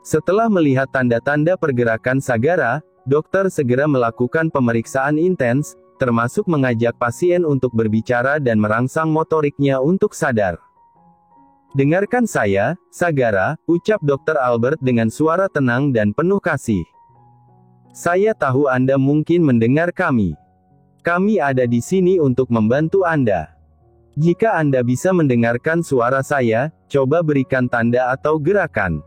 Setelah melihat tanda-tanda pergerakan Sagara, dokter segera melakukan pemeriksaan intens, termasuk mengajak pasien untuk berbicara dan merangsang motoriknya untuk sadar. "Dengarkan saya, Sagara," ucap Dr. Albert dengan suara tenang dan penuh kasih. "Saya tahu Anda mungkin mendengar kami. Kami ada di sini untuk membantu Anda. Jika Anda bisa mendengarkan suara saya, coba berikan tanda atau gerakan."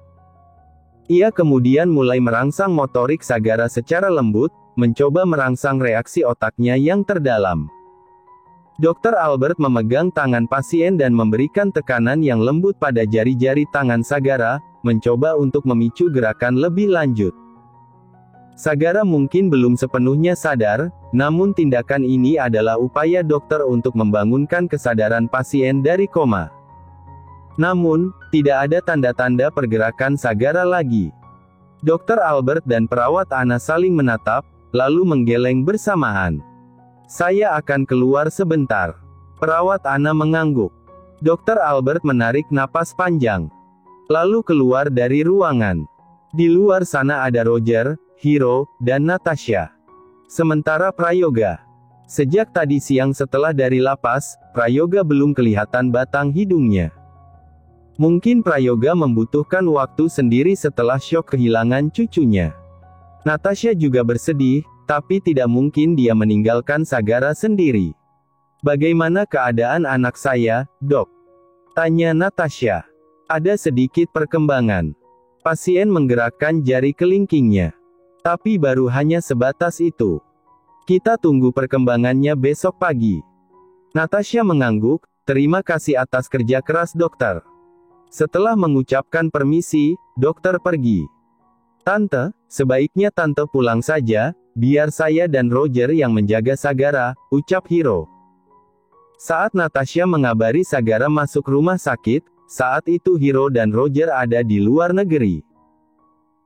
Ia kemudian mulai merangsang motorik Sagara secara lembut, mencoba merangsang reaksi otaknya yang terdalam. Dr. Albert memegang tangan pasien dan memberikan tekanan yang lembut pada jari-jari tangan Sagara, mencoba untuk memicu gerakan lebih lanjut. Sagara mungkin belum sepenuhnya sadar, namun tindakan ini adalah upaya dokter untuk membangunkan kesadaran pasien dari koma. Namun, tidak ada tanda-tanda pergerakan Sagara lagi. Dr. Albert dan perawat Ana saling menatap, lalu menggeleng bersamaan. "Saya akan keluar sebentar." Perawat Ana mengangguk. Dr. Albert menarik napas panjang, lalu keluar dari ruangan. Di luar sana ada Roger, Hiro, dan Natasha. Sementara Prayoga. Sejak tadi siang setelah dari lapas, Prayoga belum kelihatan batang hidungnya. Mungkin Prayoga membutuhkan waktu sendiri setelah syok kehilangan cucunya. Natasha juga bersedih, tapi tidak mungkin dia meninggalkan Sagara sendiri. "Bagaimana keadaan anak saya, Dok?" tanya Natasha. "Ada sedikit perkembangan." Pasien menggerakkan jari kelingkingnya. "Tapi baru hanya sebatas itu. Kita tunggu perkembangannya besok pagi." Natasha mengangguk, "Terima kasih atas kerja keras dokter." Setelah mengucapkan permisi, dokter pergi. "Tante, sebaiknya tante pulang saja, biar saya dan Roger yang menjaga Sagara," ucap Hiro. Saat Natasha mengabari Sagara masuk rumah sakit, saat itu Hiro dan Roger ada di luar negeri.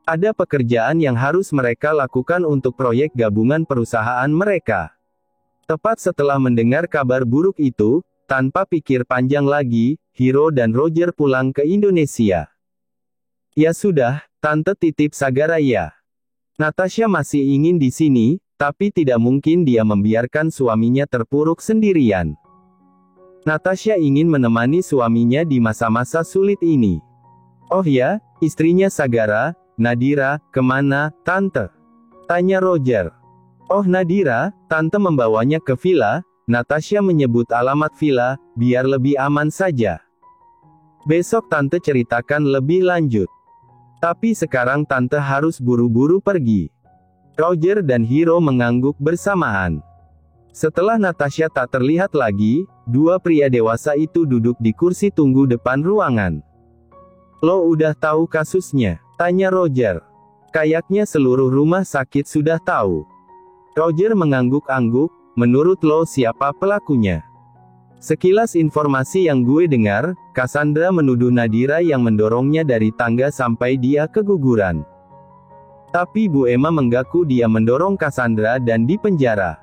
Ada pekerjaan yang harus mereka lakukan untuk proyek gabungan perusahaan mereka. Tepat setelah mendengar kabar buruk itu, tanpa pikir panjang lagi, Hiro dan Roger pulang ke Indonesia. "Ya sudah, tante titip Sagara ya. Natasha masih ingin di sini, tapi tidak mungkin dia membiarkan suaminya terpuruk sendirian. Natasha ingin menemani suaminya di masa-masa sulit ini." "Oh ya, istrinya Sagara, Nadira, kemana, tante?" tanya Roger. "Oh Nadira, tante membawanya ke villa." Natasha menyebut alamat villa, biar lebih aman saja. "Besok tante ceritakan lebih lanjut. Tapi sekarang tante harus buru-buru pergi." Roger dan Hiro mengangguk bersamaan. Setelah Natasha tak terlihat lagi, dua pria dewasa itu duduk di kursi tunggu depan ruangan. "Lo udah tahu kasusnya?" tanya Roger. "Kayaknya seluruh rumah sakit sudah tahu." Roger mengangguk-angguk. "Menurut lo siapa pelakunya?" "Sekilas informasi yang gue dengar, Cassandra menuduh Nadira yang mendorongnya dari tangga sampai dia keguguran. Tapi Bu Emma mengaku dia mendorong Cassandra dan dipenjara.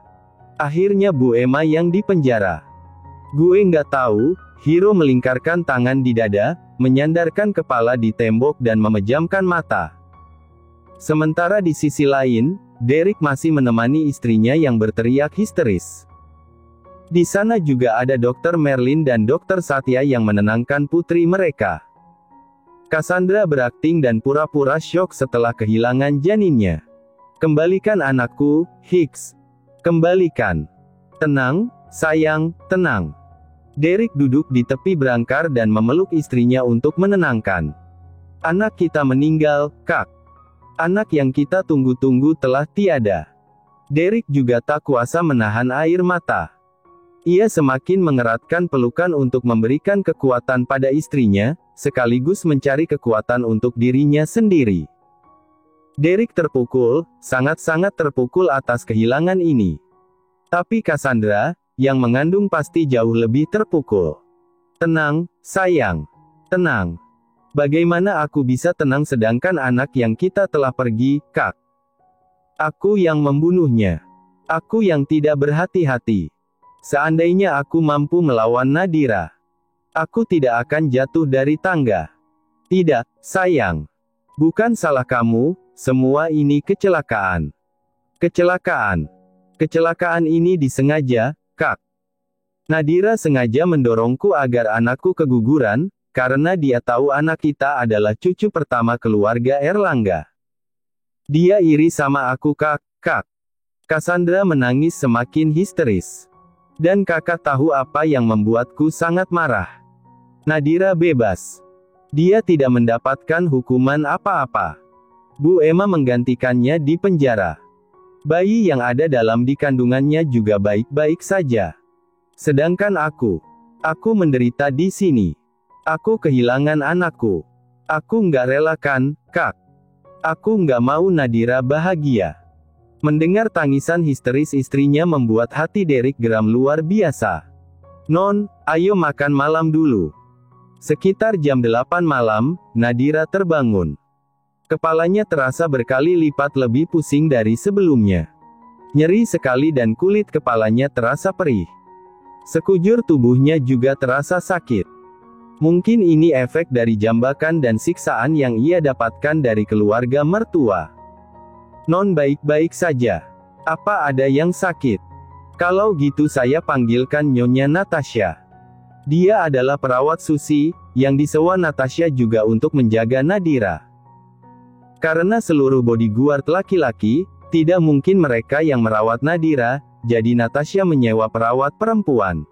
Akhirnya Bu Emma yang dipenjara." "Gue nggak tahu." Hiro melingkarkan tangan di dada, menyandarkan kepala di tembok dan memejamkan mata. Sementara di sisi lain, Derek masih menemani istrinya yang berteriak histeris. Di sana juga ada Dr. Merlin dan Dr. Satya yang menenangkan putri mereka. Cassandra berakting dan pura-pura syok setelah kehilangan janinnya. "Kembalikan anakku, Hicks. Kembalikan. Tenang, sayang, tenang." Derek duduk di tepi berangkar dan memeluk istrinya untuk menenangkan. "Anak kita meninggal, Kak. Anak yang kita tunggu-tunggu telah tiada." Derek juga tak kuasa menahan air mata. Ia semakin mengeratkan pelukan untuk memberikan kekuatan pada istrinya, sekaligus mencari kekuatan untuk dirinya sendiri. Derek terpukul, sangat-sangat terpukul atas kehilangan ini. Tapi Cassandra, yang mengandung pasti jauh lebih terpukul. "Tenang, sayang. Tenang. Bagaimana aku bisa tenang sedangkan anak yang kita telah pergi, Kak? Aku yang membunuhnya. Aku yang tidak berhati-hati. Seandainya aku mampu melawan Nadira, aku tidak akan jatuh dari tangga." "Tidak, sayang. Bukan salah kamu, semua ini kecelakaan. Kecelakaan. Kecelakaan ini disengaja, Kak. Nadira sengaja mendorongku agar anakku keguguran, karena dia tahu anak kita adalah cucu pertama keluarga Erlangga. Dia iri sama aku, Kak. Cassandra menangis semakin histeris. Dan kakak tahu apa yang membuatku sangat marah. Nadira bebas. Dia tidak mendapatkan hukuman apa-apa. Bu Emma menggantikannya di penjara. Bayi yang ada dalam kandungannya juga baik-baik saja. Sedangkan aku menderita di sini. Aku kehilangan anakku. Aku nggak rela kan, Kak. Aku nggak mau Nadira bahagia. Mendengar tangisan histeris istrinya membuat hati Derek geram luar biasa. Non, ayo makan malam dulu. Sekitar jam 8 malam, Nadira terbangun. Kepalanya terasa berkali lipat lebih pusing dari sebelumnya. Nyeri sekali dan kulit kepalanya terasa perih. Sekujur tubuhnya juga terasa sakit. Mungkin ini efek dari jambakan dan siksaan yang ia dapatkan dari keluarga mertua. Non baik-baik saja. Apa ada yang sakit? Kalau gitu saya panggilkan Nyonya Natasha. Dia adalah perawat Susi, yang disewa Natasha juga untuk menjaga Nadira. Karena seluruh bodyguard laki-laki, tidak mungkin mereka yang merawat Nadira, jadi Natasha menyewa perawat perempuan.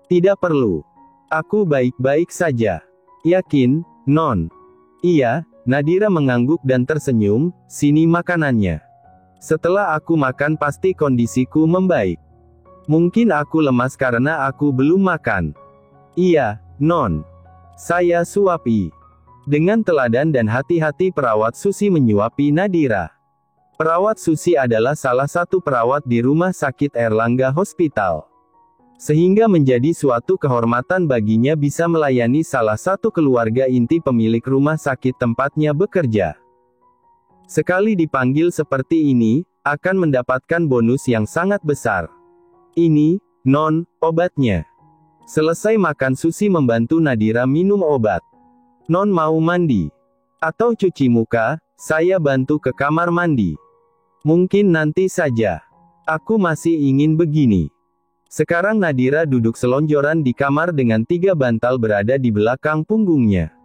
Tidak perlu. Aku baik-baik saja. Yakin, Non? Iya, Nadira mengangguk dan tersenyum, sini makanannya. Setelah aku makan pasti kondisiku membaik. Mungkin aku lemas karena aku belum makan. Iya, Non. Saya suapi. Dengan teladan dan hati-hati perawat Susi menyuapi Nadira. Perawat Susi adalah salah satu perawat di rumah sakit Erlangga Hospital. Sehingga menjadi suatu kehormatan baginya bisa melayani salah satu keluarga inti pemilik rumah sakit tempatnya bekerja. Sekali dipanggil seperti ini, akan mendapatkan bonus yang sangat besar. Ini, Non, obatnya. Selesai makan Susi membantu Nadira minum obat. Non mau mandi? Atau cuci muka? Saya bantu ke kamar mandi. Mungkin nanti saja. Aku masih ingin begini. Sekarang Nadira duduk selonjoran di kamar dengan 3 bantal berada di belakang punggungnya.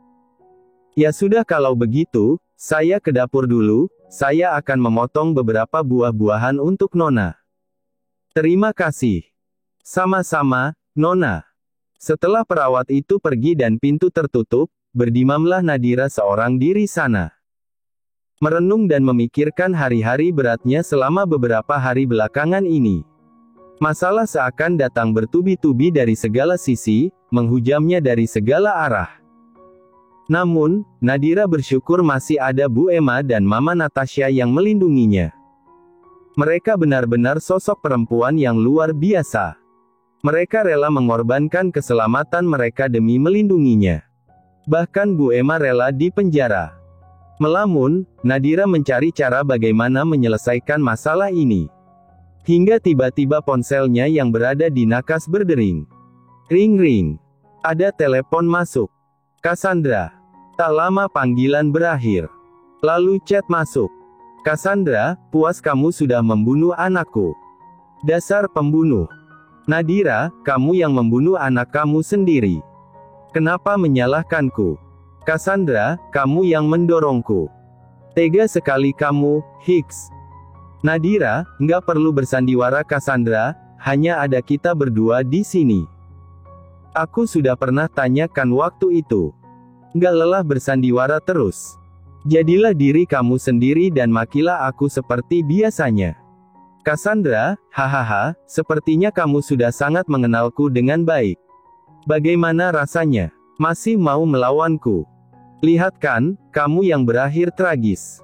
Ya sudah kalau begitu, saya ke dapur dulu, saya akan memotong beberapa buah-buahan untuk Nona. Terima kasih. Sama-sama, Nona. Setelah perawat itu pergi dan pintu tertutup, berdimamlah Nadira seorang diri sana. Merenung dan memikirkan hari-hari beratnya selama beberapa hari belakangan ini. Masalah seakan datang bertubi-tubi dari segala sisi, menghujamnya dari segala arah. Namun, Nadira bersyukur masih ada Bu Emma dan Mama Natasha yang melindunginya. Mereka benar-benar sosok perempuan yang luar biasa. Mereka rela mengorbankan keselamatan mereka demi melindunginya. Bahkan Bu Emma rela dipenjara. Melamun, Nadira mencari cara bagaimana menyelesaikan masalah ini. Hingga tiba-tiba ponselnya yang berada di nakas berdering. Ring-ring. Ada telepon masuk. Cassandra. Tak lama panggilan berakhir. Lalu chat masuk. Cassandra, puas kamu sudah membunuh anakku. Dasar pembunuh. Nadira, kamu yang membunuh anak kamu sendiri. Kenapa menyalahkanku? Cassandra, kamu yang mendorongku. Tega sekali kamu, Hicks. Nadira, nggak perlu bersandiwara Cassandra, hanya ada kita berdua di sini. Aku sudah pernah tanyakan waktu itu. Nggak lelah bersandiwara terus. Jadilah diri kamu sendiri dan makilah aku seperti biasanya. Cassandra, hahaha, sepertinya kamu sudah sangat mengenalku dengan baik. Bagaimana rasanya? Masih mau melawanku? Lihat kan, kamu yang berakhir tragis.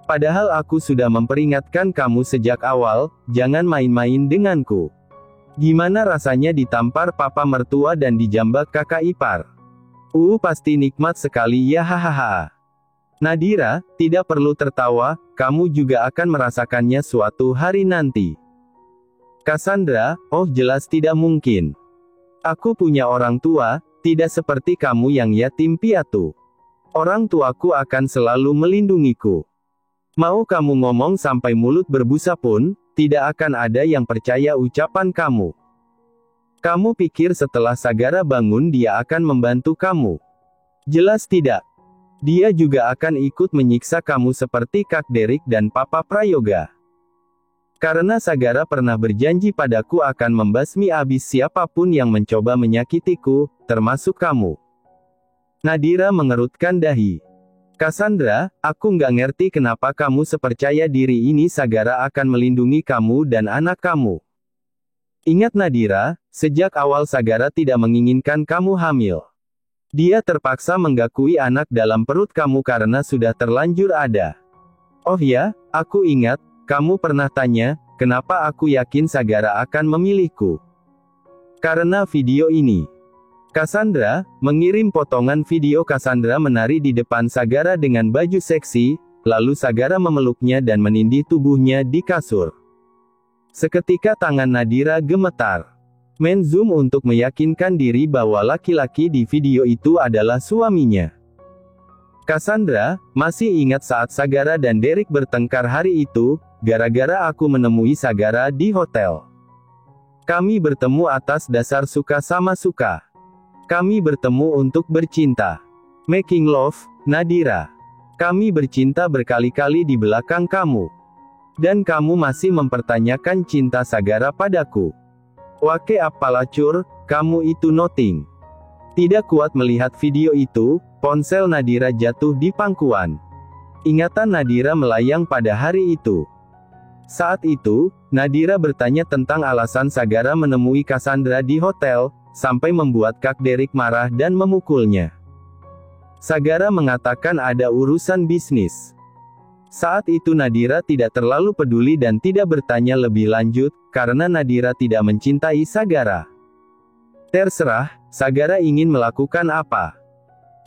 Padahal aku sudah memperingatkan kamu sejak awal, jangan main-main denganku. Gimana rasanya ditampar papa mertua dan dijambak kakak ipar? Pasti nikmat sekali ya hahaha. Nadira, tidak perlu tertawa, kamu juga akan merasakannya suatu hari nanti. Cassandra, oh jelas tidak mungkin. Aku punya orang tua, tidak seperti kamu yang yatim piatu. Orang tuaku akan selalu melindungiku. Mau kamu ngomong sampai mulut berbusa pun, tidak akan ada yang percaya ucapan kamu. Kamu pikir setelah Sagara bangun dia akan membantu kamu? Jelas tidak. Dia juga akan ikut menyiksa kamu seperti Kak Derek dan Papa Prayoga. Karena Sagara pernah berjanji padaku akan membasmi habis siapapun yang mencoba menyakitiku, termasuk kamu. Nadira mengerutkan dahi. Cassandra, aku nggak ngerti kenapa kamu sepercaya diri ini Sagara akan melindungi kamu dan anak kamu. Ingat Nadira, sejak awal Sagara tidak menginginkan kamu hamil. Dia terpaksa menggakui anak dalam perut kamu karena sudah terlanjur ada. Oh ya, aku ingat, kamu pernah tanya, kenapa aku yakin Sagara akan memilihku. Karena video ini. Cassandra mengirim potongan video Cassandra menari di depan Sagara dengan baju seksi, lalu Sagara memeluknya dan menindih tubuhnya di kasur. Seketika tangan Nadira gemetar. Men-zoom untuk meyakinkan diri bahwa laki-laki di video itu adalah suaminya. Cassandra masih ingat saat Sagara dan Derek bertengkar hari itu, gara-gara aku menemui Sagara di hotel. Kami bertemu atas dasar suka sama suka. Kami bertemu untuk bercinta. Making love, Nadira. Kami bercinta berkali-kali di belakang kamu. Dan kamu masih mempertanyakan cinta Sagara padaku. Wake up palacur, kamu itu nothing. Tidak kuat melihat video itu, ponsel Nadira jatuh di pangkuan. Ingatan Nadira melayang pada hari itu. Saat itu, Nadira bertanya tentang alasan Sagara menemui Cassandra di hotel, sampai membuat Kak Derek marah dan memukulnya. Sagara mengatakan ada urusan bisnis. Saat itu Nadira tidak terlalu peduli dan tidak bertanya lebih lanjut, karena Nadira tidak mencintai Sagara. Terserah, Sagara ingin melakukan apa.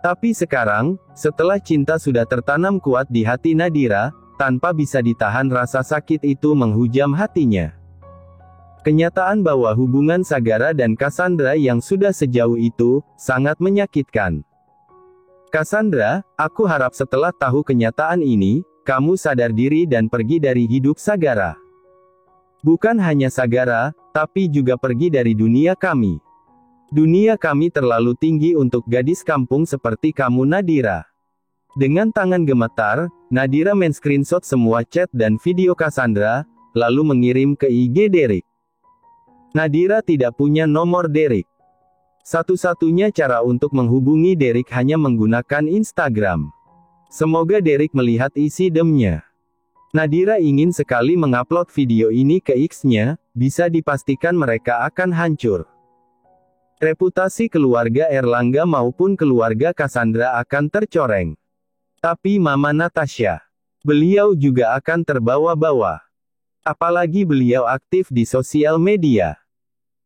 Tapi sekarang, setelah cinta sudah tertanam kuat di hati Nadira, tanpa bisa ditahan rasa sakit itu menghujam hatinya. Kenyataan bahwa hubungan Sagara dan Cassandra yang sudah sejauh itu, sangat menyakitkan. Cassandra, aku harap setelah tahu kenyataan ini, kamu sadar diri dan pergi dari hidup Sagara. Bukan hanya Sagara, tapi juga pergi dari dunia kami. Dunia kami terlalu tinggi untuk gadis kampung seperti kamu Nadira. Dengan tangan gemetar, Nadira men-screenshot semua chat dan video Cassandra, lalu mengirim ke IG Derek. Nadira tidak punya nomor Derek. Satu-satunya cara untuk menghubungi Derek hanya menggunakan Instagram. Semoga Derek melihat isi DM-nya. Nadira ingin sekali mengupload video ini ke X-nya, bisa dipastikan mereka akan hancur. Reputasi keluarga Erlangga maupun keluarga Cassandra akan tercoreng. Tapi Mama Natasha, beliau juga akan terbawa-bawa. Apalagi beliau aktif di sosial media.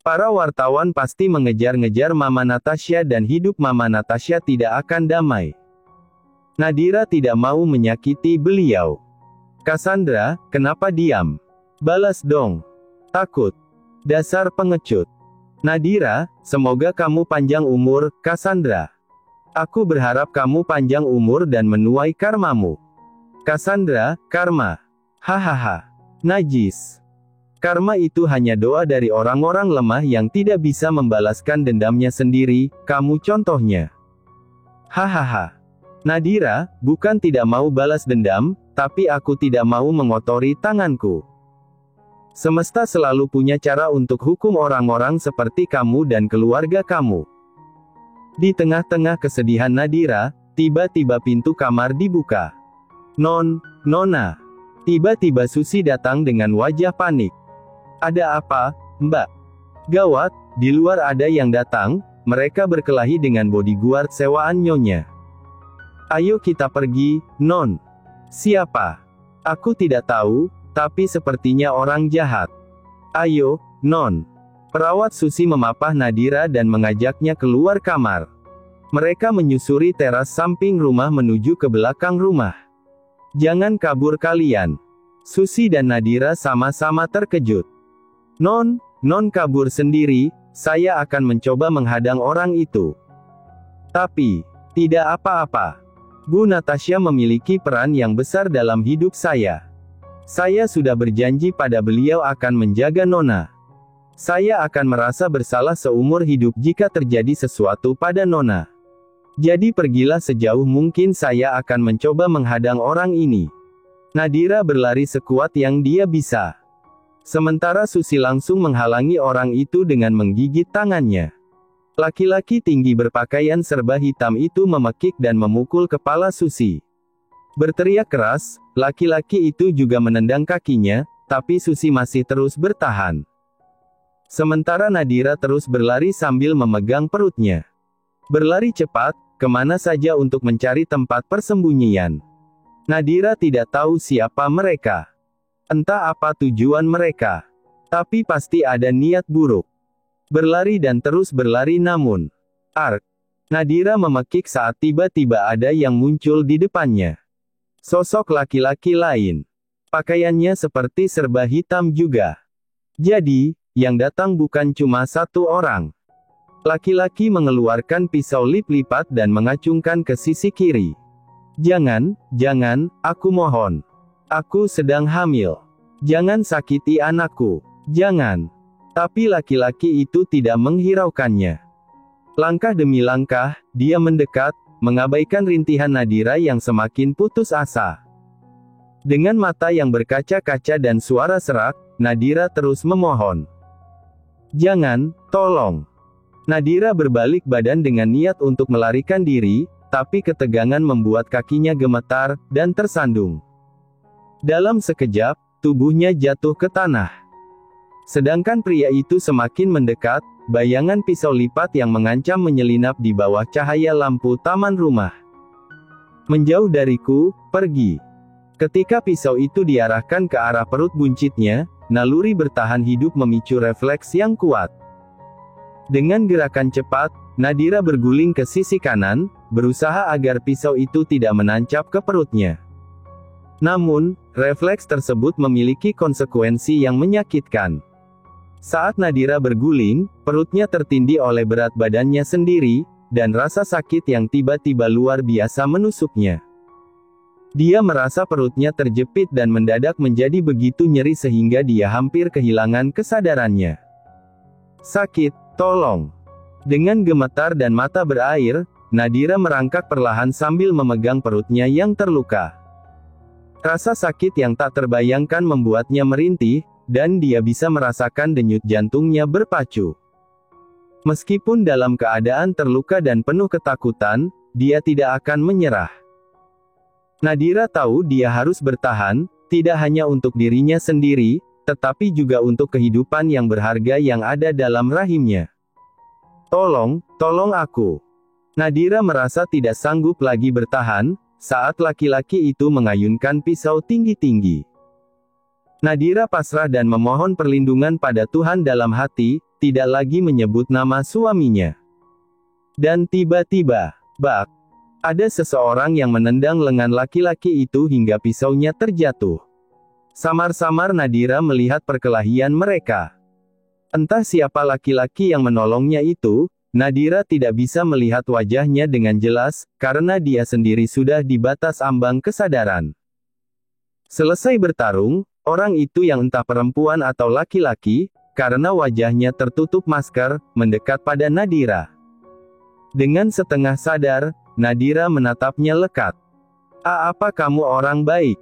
Para wartawan pasti mengejar-ngejar Mama Natasha dan hidup Mama Natasha tidak akan damai. Nadira tidak mau menyakiti beliau. Cassandra, kenapa diam? Balas dong. Takut. Dasar pengecut. Nadira, semoga kamu panjang umur, Cassandra. Aku berharap kamu panjang umur dan menuai karmamu. Cassandra, karma. Hahaha. Najis. Karma itu hanya doa dari orang-orang lemah yang tidak bisa membalaskan dendamnya sendiri, kamu contohnya. Hahaha. Nadira, bukan tidak mau balas dendam, tapi aku tidak mau mengotori tanganku. Semesta selalu punya cara untuk hukum orang-orang seperti kamu dan keluarga kamu. Di tengah-tengah kesedihan Nadira, tiba-tiba pintu kamar dibuka. Nona. Tiba-tiba Susi datang dengan wajah panik. Ada apa, Mbak? Gawat, di luar ada yang datang, mereka berkelahi dengan bodyguard sewaan Nyonya. Ayo kita pergi, Non. Siapa? Aku tidak tahu, tapi sepertinya orang jahat. Ayo, Non. Perawat Susi memapah Nadira dan mengajaknya keluar kamar. Mereka menyusuri teras samping rumah menuju ke belakang rumah. Jangan kabur kalian. Susi dan Nadira sama-sama terkejut. Non kabur sendiri, saya akan mencoba menghadang orang itu. Tapi, tidak apa-apa. Bu Natasha memiliki peran yang besar dalam hidup saya. Saya sudah berjanji pada beliau akan menjaga Nona. Saya akan merasa bersalah seumur hidup jika terjadi sesuatu pada Nona. Jadi pergilah sejauh mungkin, saya akan mencoba menghadang orang ini. Nadira berlari sekuat yang dia bisa. Sementara Susi langsung menghalangi orang itu dengan menggigit tangannya. Laki-laki tinggi berpakaian serba hitam itu memekik dan memukul kepala Susi. Berteriak keras, laki-laki itu juga menendang kakinya, tapi Susi masih terus bertahan. Sementara Nadira terus berlari sambil memegang perutnya. Berlari cepat, kemana saja untuk mencari tempat persembunyian. Nadira tidak tahu siapa mereka. Entah apa tujuan mereka. Tapi pasti ada niat buruk. Berlari dan terus berlari namun. Ark! Nadira memekik saat tiba-tiba ada yang muncul di depannya. Sosok laki-laki lain. Pakaiannya seperti serba hitam juga. Jadi, yang datang bukan cuma satu orang. Laki-laki mengeluarkan pisau lip-lipat dan mengacungkan ke sisi kiri. Jangan, aku mohon. Aku sedang hamil. Jangan sakiti anakku. Jangan. Tapi laki-laki itu tidak menghiraukannya. Langkah demi langkah, dia mendekat, mengabaikan rintihan Nadira yang semakin putus asa. Dengan mata yang berkaca-kaca dan suara serak, Nadira terus memohon. Jangan, tolong. Nadira berbalik badan dengan niat untuk melarikan diri, tapi ketegangan membuat kakinya gemetar, dan tersandung. Dalam sekejap, tubuhnya jatuh ke tanah. Sedangkan pria itu semakin mendekat, bayangan pisau lipat yang mengancam menyelinap di bawah cahaya lampu taman rumah. Menjauh dariku, pergi. Ketika pisau itu diarahkan ke arah perut buncitnya, naluri bertahan hidup memicu refleks yang kuat. Dengan gerakan cepat, Nadira berguling ke sisi kanan, berusaha agar pisau itu tidak menancap ke perutnya. Namun, refleks tersebut memiliki konsekuensi yang menyakitkan. Saat Nadira berguling, perutnya tertindih oleh berat badannya sendiri, dan rasa sakit yang tiba-tiba luar biasa menusuknya. Dia merasa perutnya terjepit dan mendadak menjadi begitu nyeri sehingga dia hampir kehilangan kesadarannya. Sakit, tolong. Dengan gemetar dan mata berair, Nadira merangkak perlahan sambil memegang perutnya yang terluka. Rasa sakit yang tak terbayangkan membuatnya merintih, dan dia bisa merasakan denyut jantungnya berpacu. Meskipun dalam keadaan terluka dan penuh ketakutan, dia tidak akan menyerah. Nadira tahu dia harus bertahan, tidak hanya untuk dirinya sendiri, tetapi juga untuk kehidupan yang berharga yang ada dalam rahimnya. Tolong aku. Nadira merasa tidak sanggup lagi bertahan, saat laki-laki itu mengayunkan pisau tinggi-tinggi. Nadira pasrah dan memohon perlindungan pada Tuhan dalam hati, tidak lagi menyebut nama suaminya. Dan tiba-tiba, bak! Ada seseorang yang menendang lengan laki-laki itu hingga pisaunya terjatuh. Samar-samar Nadira melihat perkelahian mereka. Entah siapa laki-laki yang menolongnya itu, Nadira tidak bisa melihat wajahnya dengan jelas, karena dia sendiri sudah di batas ambang kesadaran. Selesai bertarung, orang itu yang entah perempuan atau laki-laki, karena wajahnya tertutup masker, mendekat pada Nadira. Dengan setengah sadar, Nadira menatapnya lekat. Apa kamu orang baik?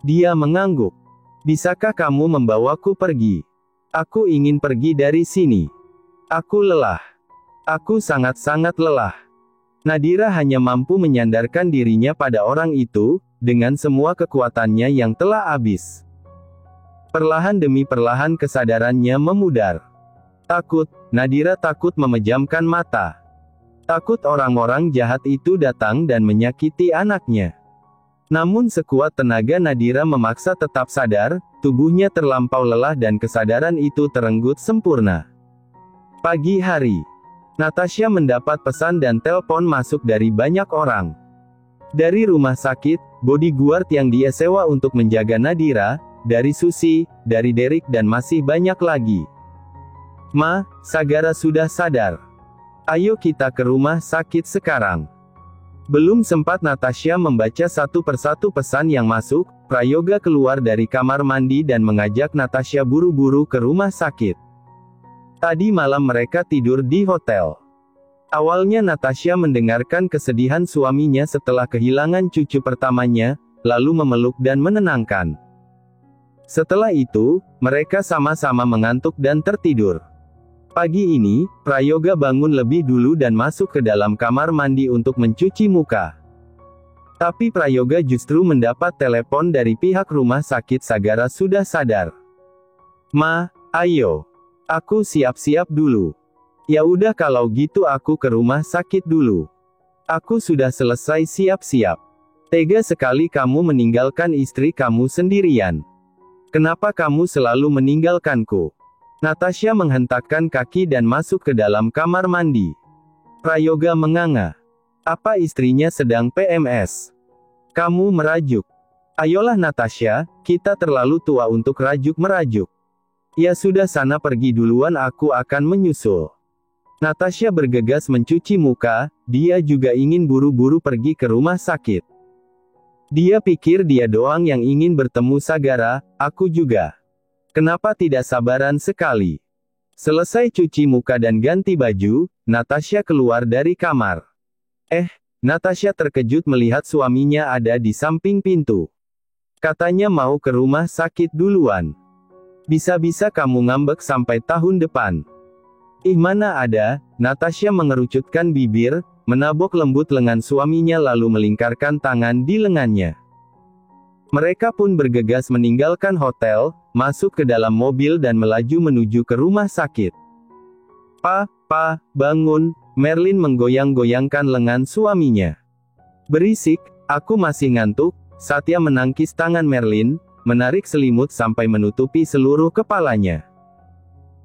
Dia mengangguk. Bisakah kamu membawaku pergi? Aku ingin pergi dari sini. Aku lelah. Aku sangat-sangat lelah. Nadira hanya mampu menyandarkan dirinya pada orang itu, dengan semua kekuatannya yang telah habis. Perlahan demi perlahan kesadarannya memudar. Takut, Nadira takut memejamkan mata. Takut orang-orang jahat itu datang dan menyakiti anaknya. Namun sekuat tenaga Nadira memaksa tetap sadar, tubuhnya terlampau lelah dan kesadaran itu terenggut sempurna. Pagi hari, Natasha mendapat pesan dan telepon masuk dari banyak orang. Dari rumah sakit, bodyguard yang dia sewa untuk menjaga Nadira, dari Susi, dari Derek dan masih banyak lagi. Sagara sudah sadar. Ayo kita ke rumah sakit sekarang. Belum sempat Natasha membaca satu persatu pesan yang masuk, Prayoga keluar dari kamar mandi dan mengajak Natasha buru-buru ke rumah sakit. Tadi malam mereka tidur di hotel. Awalnya Natasha mendengarkan kesedihan suaminya setelah kehilangan cucu pertamanya, lalu memeluk dan menenangkan. Setelah itu, mereka sama-sama mengantuk dan tertidur. Pagi ini, Prayoga bangun lebih dulu dan masuk ke dalam kamar mandi untuk mencuci muka. Tapi Prayoga justru mendapat telepon dari pihak rumah sakit Sagara sudah sadar. "Ma, ayo. Aku siap-siap dulu." "Ya udah kalau gitu aku ke rumah sakit dulu. Aku sudah selesai siap-siap. Tega sekali kamu meninggalkan istri kamu sendirian. Kenapa kamu selalu meninggalkanku?" Natasha menghentakkan kaki dan masuk ke dalam kamar mandi. Prayoga menganga. Apa istrinya sedang PMS? "Kamu merajuk. Ayolah Natasha, kita terlalu tua untuk rajuk-merajuk." "Ya sudah sana pergi duluan aku akan menyusul." Natasha bergegas mencuci muka, dia juga ingin buru-buru pergi ke rumah sakit. Dia pikir dia doang yang ingin bertemu Sagara, aku juga. Kenapa tidak sabaran sekali? Selesai cuci muka dan ganti baju, Natasha keluar dari kamar. Natasha terkejut melihat suaminya ada di samping pintu. Katanya mau ke rumah sakit duluan. Bisa-bisa kamu ngambek sampai tahun depan. Mana ada, Natasha mengerucutkan bibir, menabok lembut lengan suaminya lalu melingkarkan tangan di lengannya. Mereka pun bergegas meninggalkan hotel, masuk ke dalam mobil dan melaju menuju ke rumah sakit. Pa, bangun, Merlin menggoyang-goyangkan lengan suaminya. "Berisik, aku masih ngantuk." Satya menangkis tangan Merlin, menarik selimut sampai menutupi seluruh kepalanya.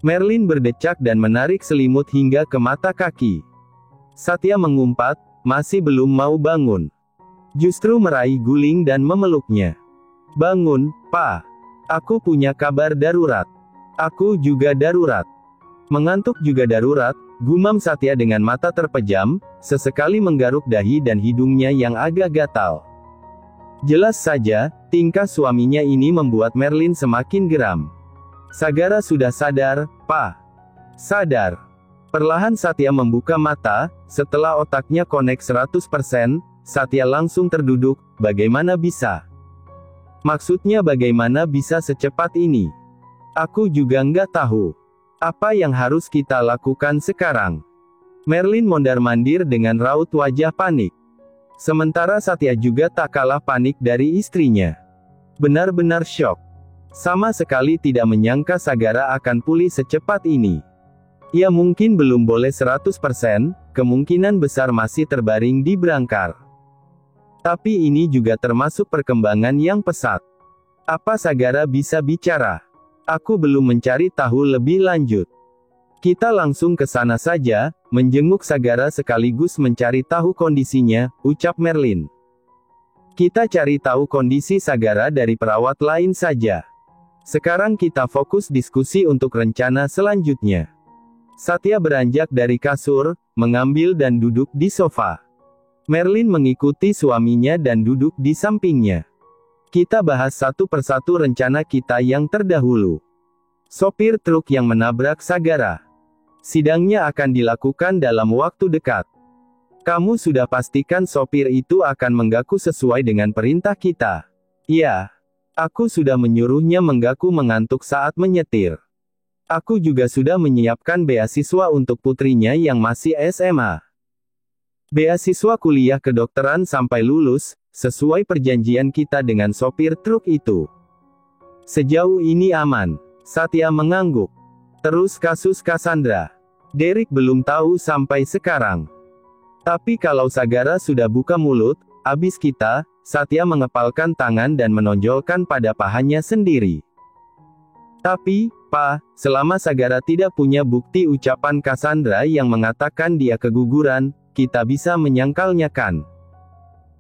Merlin berdecak dan menarik selimut hingga ke mata kaki. Satya mengumpat, masih belum mau bangun. Justru meraih guling dan memeluknya. "Bangun, Pa. Aku punya kabar darurat." "Aku juga darurat." "Mengantuk juga darurat," gumam Satya dengan mata terpejam, sesekali menggaruk dahi dan hidungnya yang agak gatal. Jelas saja, tingkah suaminya ini membuat Merlin semakin geram. "Sagara sudah sadar, Pa." "Sadar." Perlahan Satya membuka mata, setelah otaknya connect 100%, Satya langsung terduduk, bagaimana bisa? Maksudnya bagaimana bisa secepat ini? Aku juga nggak tahu. Apa yang harus kita lakukan sekarang? Merlin mondar-mandir dengan raut wajah panik. Sementara Satya juga tak kalah panik dari istrinya. Benar-benar syok. Sama sekali tidak menyangka Sagara akan pulih secepat ini. Ia mungkin belum boleh 100%, kemungkinan besar masih terbaring di brangkar. Tapi ini juga termasuk perkembangan yang pesat. Apa Sagara bisa bicara? Aku belum mencari tahu lebih lanjut. Kita langsung ke sana saja, menjenguk Sagara sekaligus mencari tahu kondisinya, ucap Merlin. Kita cari tahu kondisi Sagara dari perawat lain saja. Sekarang kita fokus diskusi untuk rencana selanjutnya. Satya beranjak dari kasur, mengambil dan duduk di sofa. Merlin mengikuti suaminya dan duduk di sampingnya. Kita bahas satu persatu rencana kita yang terdahulu. Sopir truk yang menabrak Sagara. Sidangnya akan dilakukan dalam waktu dekat. Kamu sudah pastikan sopir itu akan menggaku sesuai dengan perintah kita? Ya. Aku sudah menyuruhnya menggaku mengantuk saat menyetir. Aku juga sudah menyiapkan beasiswa untuk putrinya yang masih SMA. Beasiswa kuliah kedokteran sampai lulus, sesuai perjanjian kita dengan sopir truk itu. Sejauh ini aman. Satya mengangguk. Terus kasus Cassandra. Derek belum tahu sampai sekarang. Tapi kalau Sagara sudah buka mulut, abis kita. Satya mengepalkan tangan dan menonjolkan pada pahanya sendiri. Tapi, Pa, selama Sagara tidak punya bukti ucapan Cassandra yang mengatakan dia keguguran, kita bisa menyangkalnya kan?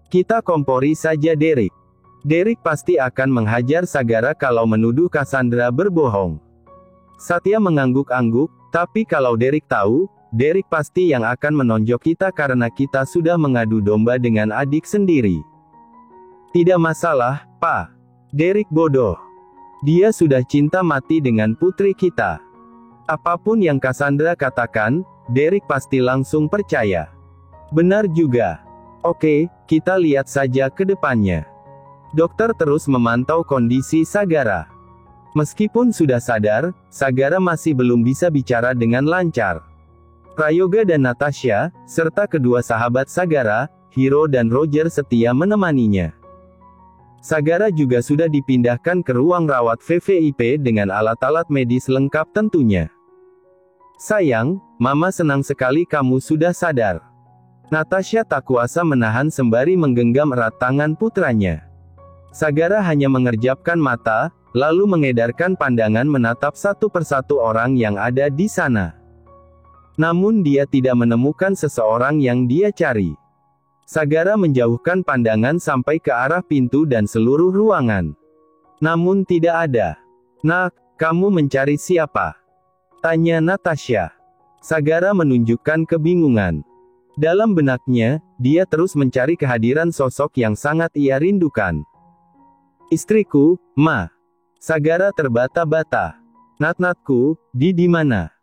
Kita kompori saja Derek. Derek pasti akan menghajar Sagara kalau menuduh Cassandra berbohong. Satya mengangguk-angguk, tapi kalau Derek tahu, Derek pasti yang akan menonjok kita karena kita sudah mengadu domba dengan adik sendiri. Tidak masalah, Pak. Derek bodoh. Dia sudah cinta mati dengan putri kita. Apapun yang Cassandra katakan, Derek pasti langsung percaya. Benar juga. Oke, kita lihat saja ke depannya. Dokter terus memantau kondisi Sagara. Meskipun sudah sadar, Sagara masih belum bisa bicara dengan lancar. Prayoga dan Natasha, serta kedua sahabat Sagara, Hiro dan Roger setia menemaninya. Sagara juga sudah dipindahkan ke ruang rawat VVIP dengan alat-alat medis lengkap tentunya. Sayang, Mama senang sekali kamu sudah sadar. Natasha tak kuasa menahan sembari menggenggam erat tangan putranya. Sagara hanya mengerjapkan mata, lalu mengedarkan pandangan menatap satu persatu orang yang ada di sana. Namun dia tidak menemukan seseorang yang dia cari. Sagara menjauhkan pandangan sampai ke arah pintu dan seluruh ruangan. Namun tidak ada. Nak, kamu mencari siapa? Tanya Natasha. Sagara menunjukkan kebingungan. Dalam benaknya, dia terus mencari kehadiran sosok yang sangat ia rindukan. Istriku, Ma. Sagara terbata-bata. Nat-natku, di mana?